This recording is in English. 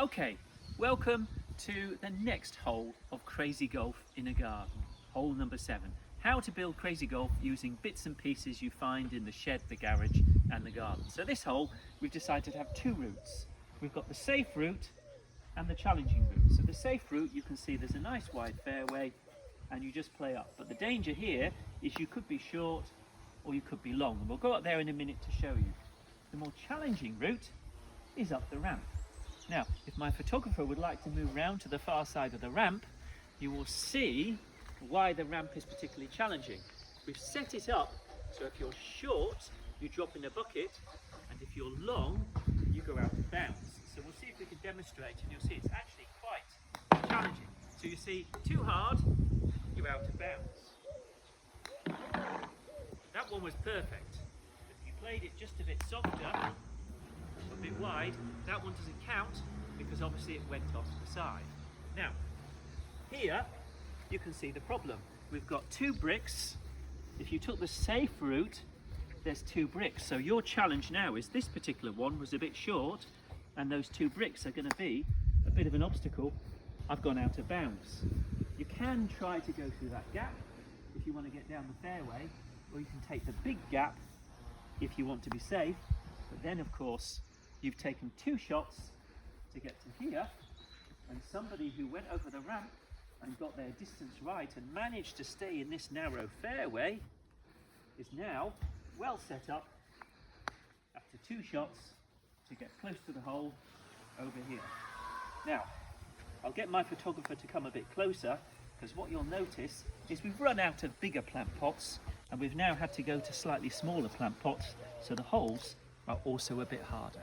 Okay, welcome to the next hole of Crazy Golf in a Garden. Hole number 7. How to build Crazy Golf using bits and pieces you find in the shed, the garage and the garden. So this hole, we've decided to have two routes. We've got the safe route and the challenging route. So the safe route, you can see there's a nice wide fairway and you just play up. But the danger here is you could be short or you could be long. And we'll go up there in a minute to show you. The more challenging route is up the ramp. Now, if my photographer would like to move round to the far side of the ramp, you will see why the ramp is particularly challenging. We've set it up so if you're short, you drop in a bucket, and if you're long, you go out of bounds. So we'll see if we can demonstrate, and you'll see it's actually quite challenging. So you see, too hard, you're out of bounds. That one was perfect. If you played it just a bit softer, a bit wide, that one doesn't count because obviously it went off to the side. Now, here you can see the problem. We've got two bricks. If you took the safe route, there's two bricks. So your challenge now is this particular one was a bit short and those two bricks are going to be a bit of an obstacle. I've gone out of bounds. You can try to go through that gap if you want to get down the fairway, or you can take the big gap if you want to be safe, but then of course you've taken two shots to get to here, and somebody who went over the ramp and got their distance right and managed to stay in this narrow fairway is now well set up after two shots to get close to the hole over here. Now, I'll get my photographer to come a bit closer, because what you'll notice is we've run out of bigger plant pots and we've now had to go to slightly smaller plant pots, so the holes are also a bit harder.